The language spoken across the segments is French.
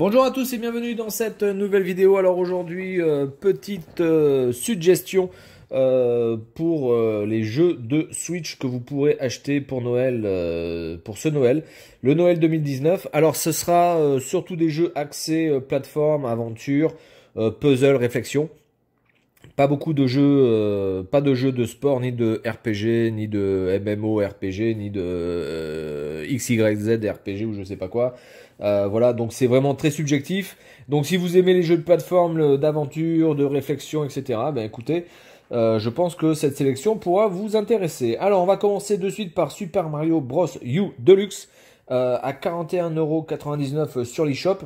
Bonjour à tous et bienvenue dans cette nouvelle vidéo. Alors aujourd'hui, petite suggestion pour les jeux de Switch que vous pourrez acheter pour Noël, pour ce Noël, le Noël 2019. Alors ce sera surtout des jeux axés plateforme, aventure, puzzle, réflexion. Pas beaucoup de jeux, pas de jeux de sport, ni de RPG, ni de MMO RPG, ni de XYZ RPG ou je sais pas quoi. Voilà, donc c'est vraiment très subjectif. Donc si vous aimez les jeux de plateforme, d'aventure, de réflexion, etc., ben écoutez, je pense que cette sélection pourra vous intéresser. Alors on va commencer de suite par Super Mario Bros. U Deluxe à 41,99 € sur l'eShop.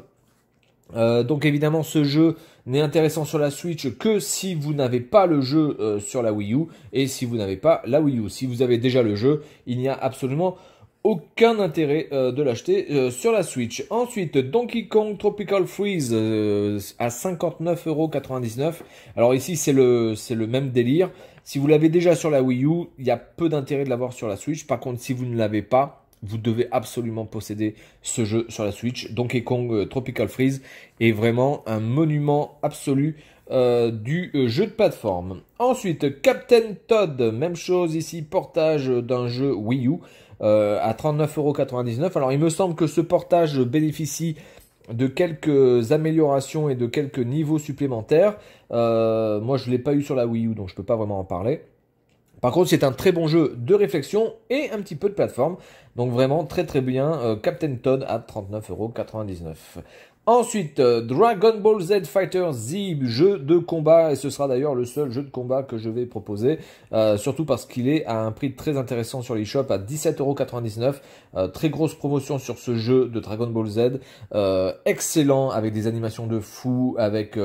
Donc évidemment ce jeu n'est intéressant sur la Switch que si vous n'avez pas le jeu sur la Wii U et si vous n'avez pas la Wii U. Si vous avez déjà le jeu, il n'y a absolument aucun intérêt de l'acheter sur la Switch. Ensuite, Donkey Kong Tropical Freeze à 59,99 €. Alors ici c'est le même délire. Si vous l'avez déjà sur la Wii U, il y a peu d'intérêt de l'avoir sur la Switch. Par contre, si vous ne l'avez pas, vous devez absolument posséder ce jeu sur la Switch. Donkey Kong Tropical Freeze est vraiment un monument absolu du jeu de plateforme. Ensuite, Captain Todd, même chose ici, portage d'un jeu Wii U à 39,99 €. Alors il me semble que ce portage bénéficie de quelques améliorations et de quelques niveaux supplémentaires. Moi je ne l'ai pas eu sur la Wii U, donc je ne peux pas vraiment en parler. Par contre, c'est un très bon jeu de réflexion et un petit peu de plateforme. Donc vraiment très très bien. Captain Todd à 39,99 €. Ensuite, Dragon Ball Z Fighter Z, jeu de combat. Et ce sera d'ailleurs le seul jeu de combat que je vais proposer. Surtout parce qu'il est à un prix très intéressant sur l'eShop à 17,99 €. Très grosse promotion sur ce jeu de Dragon Ball Z. Excellent, avec des animations de fou, avec...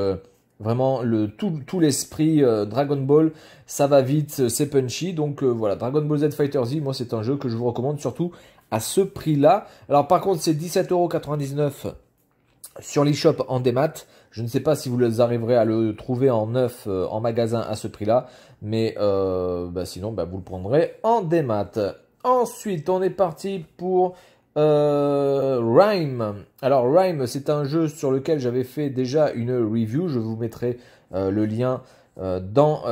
vraiment, tout l'esprit Dragon Ball, ça va vite, c'est punchy. Donc voilà, Dragon Ball Z Fighter Z, moi c'est un jeu que je vous recommande, surtout à ce prix-là. Alors par contre, c'est 17,99 € sur l'eShop en démat. Je ne sais pas si vous arriverez à le trouver en neuf en magasin à ce prix-là. Mais sinon, vous le prendrez en démat. Ensuite, on est parti pour... Rime. Alors Rime, c'est un jeu sur lequel j'avais fait déjà une review. Je vous mettrai le lien dans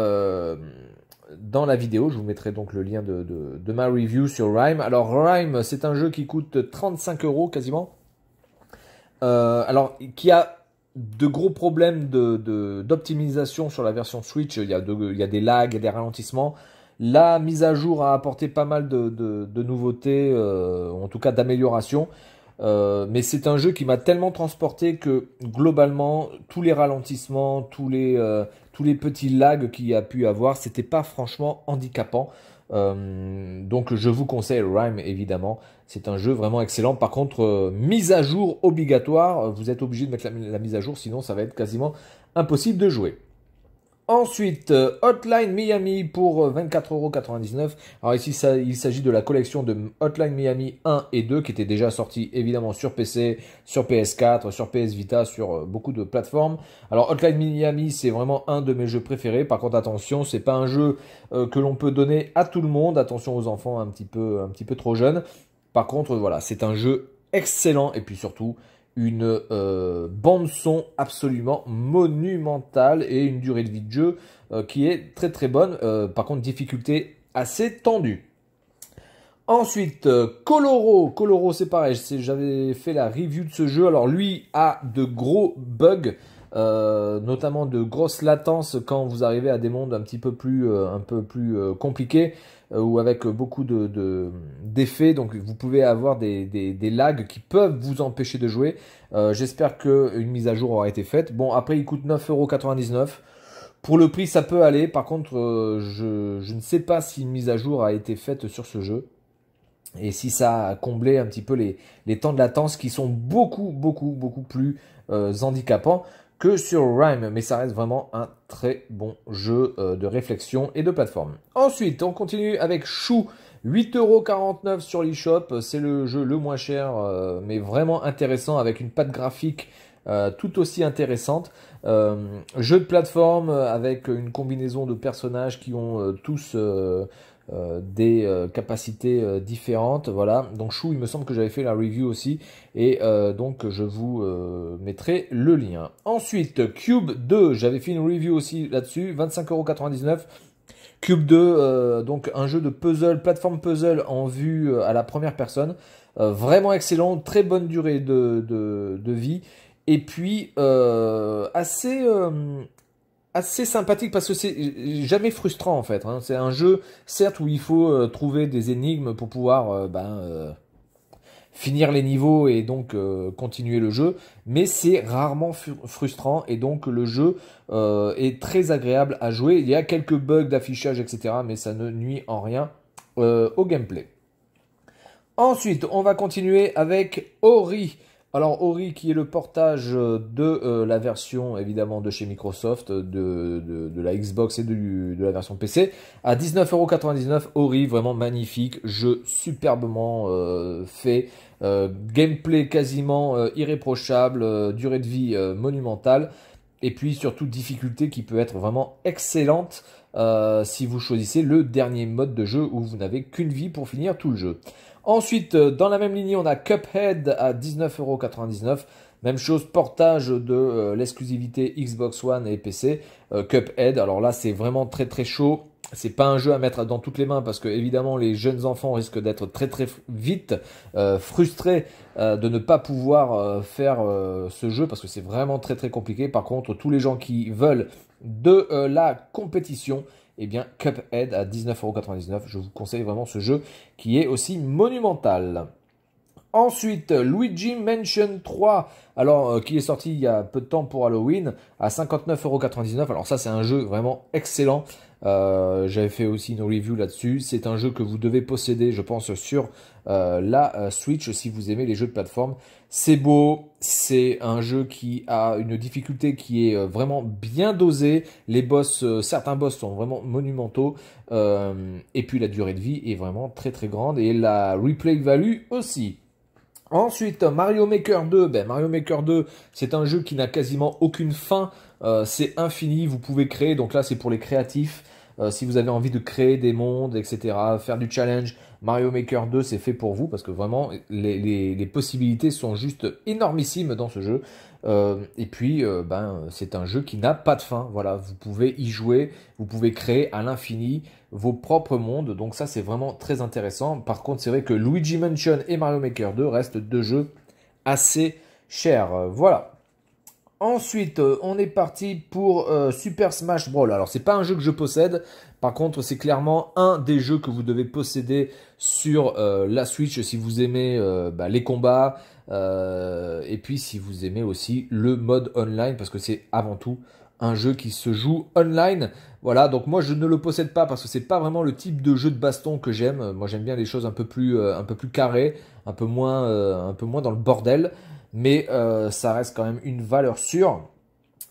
la vidéo. Je vous mettrai donc le lien de ma review sur Rime. Alors Rime, c'est un jeu qui coûte 35 € quasiment. Alors qui a de gros problèmes d'optimisation sur la version Switch. Il y a des lags, il y a des ralentissements. La mise à jour a apporté pas mal de nouveautés, en tout cas d'améliorations. Mais c'est un jeu qui m'a tellement transporté que globalement, tous les ralentissements, tous les petits lags qu'il y a pu avoir, c'était pas franchement handicapant. Donc je vous conseille Rime évidemment. C'est un jeu vraiment excellent. Par contre, mise à jour obligatoire. Vous êtes obligé de mettre la mise à jour, sinon ça va être quasiment impossible de jouer. Ensuite, Hotline Miami pour 24,99 €. Alors ici, il s'agit de la collection de Hotline Miami 1 et 2 qui était déjà sorti évidemment sur PC, sur PS4, sur PS Vita, sur beaucoup de plateformes. Alors Hotline Miami, c'est vraiment un de mes jeux préférés. Par contre, attention, c'est pas un jeu que l'on peut donner à tout le monde. Attention aux enfants un petit peu trop jeunes. Par contre, voilà, c'est un jeu excellent et puis surtout une bande son absolument monumentale et une durée de vie de jeu qui est très très bonne. Par contre, difficulté assez tendue. Ensuite, Coloro. Coloro, c'est pareil, j'avais fait la review de ce jeu. Alors lui a de gros bugs, notamment de grosses latences quand vous arrivez à des mondes un peu plus compliqués ou avec beaucoup d'effets. Donc vous pouvez avoir des lags qui peuvent vous empêcher de jouer. J'espère qu'une mise à jour aura été faite. Bon, après il coûte 9,99 €. Pour le prix, ça peut aller. Par contre, je ne sais pas si une mise à jour a été faite sur ce jeu. Et si ça a comblé un petit peu les temps de latence qui sont beaucoup plus handicapants que sur Rime. Mais ça reste vraiment un très bon jeu de réflexion et de plateforme. Ensuite, on continue avec Chou. 8,49 € sur l'eShop. C'est le jeu le moins cher, mais vraiment intéressant avec une patte graphique tout aussi intéressante. Jeu de plateforme avec une combinaison de personnages qui ont tous des capacités différentes. Voilà, donc Chou, il me semble que j'avais fait la review aussi, et donc je vous mettrai le lien. Ensuite, Cube 2, j'avais fait une review aussi là-dessus, 25,99 €. Cube 2, donc un jeu de puzzle, plateforme puzzle en vue à la première personne. Vraiment excellent, très bonne durée de vie. Et puis assez sympathique parce que c'est jamais frustrant en fait, hein. C'est un jeu, certes, où il faut trouver des énigmes pour pouvoir finir les niveaux et donc continuer le jeu, mais c'est rarement frustrant et donc le jeu est très agréable à jouer. Il y a quelques bugs d'affichage, etc., mais ça ne nuit en rien au gameplay. Ensuite, on va continuer avec Ori. Alors Ori qui est le portage de la version évidemment de chez Microsoft, de la Xbox et de la version PC à 19,99 €. Ori, vraiment magnifique, jeu superbement fait, gameplay quasiment irréprochable, durée de vie monumentale, et puis surtout difficulté qui peut être vraiment excellente si vous choisissez le dernier mode de jeu où vous n'avez qu'une vie pour finir tout le jeu. Ensuite, dans la même lignée, on a Cuphead à 19,99 €. Même chose, portage de l'exclusivité Xbox One et PC. Cuphead, alors là, c'est vraiment très très chaud. C'est pas un jeu à mettre dans toutes les mains parce que évidemment les jeunes enfants risquent d'être très très vite frustrés de ne pas pouvoir faire ce jeu parce que c'est vraiment très très compliqué. Par contre, tous les gens qui veulent de la compétition, eh bien, Cuphead à 19,99 €. Je vous conseille vraiment ce jeu qui est aussi monumental. Ensuite, Luigi Mansion 3, alors qui est sorti il y a peu de temps pour Halloween, à 59,99 €. Alors ça, c'est un jeu vraiment excellent. J'avais fait aussi une review là-dessus. C'est un jeu que vous devez posséder, je pense, sur la Switch si vous aimez les jeux de plateforme. C'est beau, c'est un jeu qui a une difficulté qui est vraiment bien dosée. Les boss, certains boss sont vraiment monumentaux. Et puis la durée de vie est vraiment très très grande et la replay value aussi. Ensuite, Mario Maker 2. Ben, Mario Maker 2, c'est un jeu qui n'a quasiment aucune fin. C'est infini, vous pouvez créer. Donc là, c'est pour les créatifs. Si vous avez envie de créer des mondes, etc., faire du challenge, Mario Maker 2, c'est fait pour vous parce que vraiment, les possibilités sont juste énormissimes dans ce jeu. Et puis, c'est un jeu qui n'a pas de fin. Voilà, vous pouvez y jouer, vous pouvez créer à l'infini vos propres mondes. Donc ça, c'est vraiment très intéressant. Par contre, c'est vrai que Luigi Mansion et Mario Maker 2 restent deux jeux assez chers. Voilà. Ensuite, on est parti pour Super Smash Bros. Alors, c'est pas un jeu que je possède. Par contre, c'est clairement un des jeux que vous devez posséder sur la Switch si vous aimez les combats. Et puis, si vous aimez aussi le mode online, parce que c'est avant tout un jeu qui se joue online. Voilà, donc moi, je ne le possède pas parce que c'est pas vraiment le type de jeu de baston que j'aime. Moi, j'aime bien les choses un peu plus carrées, un peu moins dans le bordel. Mais ça reste quand même une valeur sûre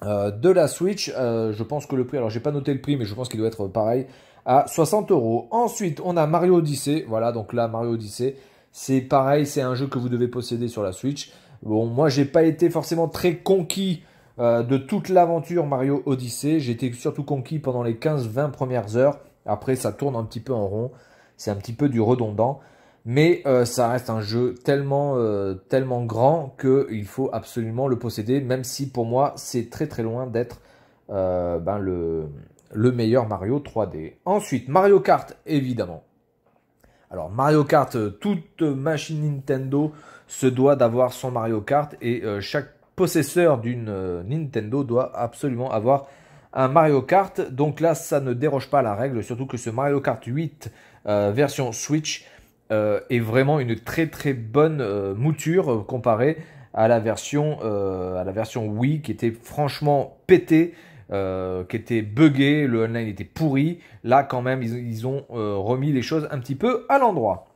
de la Switch. Je pense que le prix, alors j'ai pas noté le prix, mais je pense qu'il doit être pareil, à 60 €. Ensuite, on a Mario Odyssey. Voilà, donc là, Mario Odyssey, c'est pareil, c'est un jeu que vous devez posséder sur la Switch. Bon, moi, j'ai pas été forcément très conquis de toute l'aventure Mario Odyssey. J'ai été surtout conquis pendant les 15-20 premières heures. Après, ça tourne un petit peu en rond. C'est un petit peu du redondant. Mais ça reste un jeu tellement grand qu'il faut absolument le posséder, même si pour moi c'est très très loin d'être le meilleur Mario 3D. Ensuite, Mario Kart, évidemment. Alors Mario Kart, toute machine Nintendo se doit d'avoir son Mario Kart et chaque possesseur d'une Nintendo doit absolument avoir un Mario Kart. Donc là, ça ne déroge pas à la règle, surtout que ce Mario Kart 8 version Switch est vraiment une très très bonne mouture comparée à la version Wii qui était franchement pétée, qui était buggée, le online était pourri. Là quand même ils ont remis les choses un petit peu à l'endroit.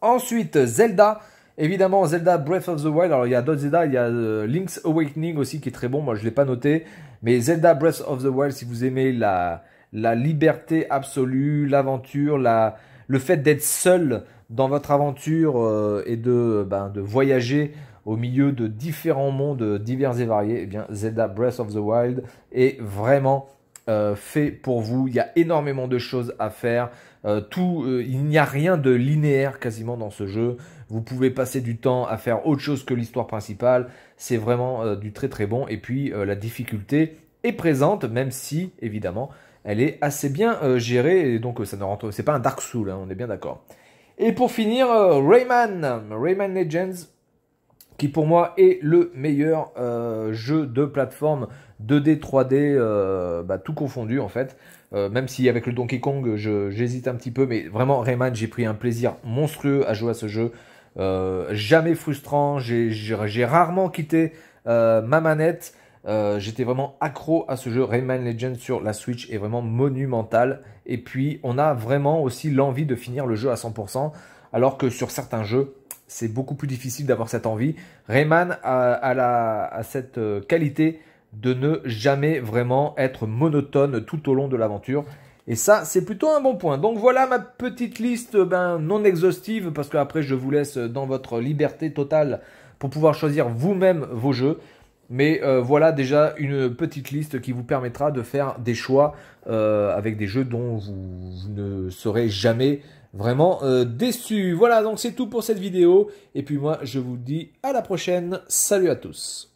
Ensuite Zelda, évidemment Zelda Breath of the Wild. Alors il y a d'autres Zelda, il y a Link's Awakening aussi qui est très bon, moi je ne l'ai pas noté. Mais Zelda Breath of the Wild, si vous aimez la liberté absolue, l'aventure, le fait d'être seul dans votre aventure et de voyager au milieu de différents mondes divers et variés, eh bien Zelda Breath of the Wild est vraiment fait pour vous. Il y a énormément de choses à faire. Il n'y a rien de linéaire quasiment dans ce jeu. Vous pouvez passer du temps à faire autre chose que l'histoire principale. C'est vraiment du très très bon. Et puis la difficulté est présente, même si évidemment elle est assez bien gérée. Et donc ça ne rentre, c'est pas un Dark Souls, hein, on est bien d'accord. Et pour finir, Rayman Legends, qui pour moi est le meilleur jeu de plateforme 2D, 3D, tout confondu en fait. Même si avec le Donkey Kong, j'hésite un petit peu, mais vraiment Rayman, j'ai pris un plaisir monstrueux à jouer à ce jeu. Jamais frustrant, j'ai rarement quitté ma manette. J'étais vraiment accro à ce jeu. Rayman Legends sur la Switch est vraiment monumental. Et puis, on a vraiment aussi l'envie de finir le jeu à 100%, alors que sur certains jeux, c'est beaucoup plus difficile d'avoir cette envie. Rayman a cette qualité de ne jamais vraiment être monotone tout au long de l'aventure. Et ça, c'est plutôt un bon point. Donc voilà ma petite liste non exhaustive, parce qu'après, je vous laisse dans votre liberté totale pour pouvoir choisir vous-même vos jeux. Mais voilà déjà une petite liste qui vous permettra de faire des choix avec des jeux dont vous ne serez jamais vraiment déçus. Voilà, donc c'est tout pour cette vidéo. Et puis moi, je vous dis à la prochaine. Salut à tous.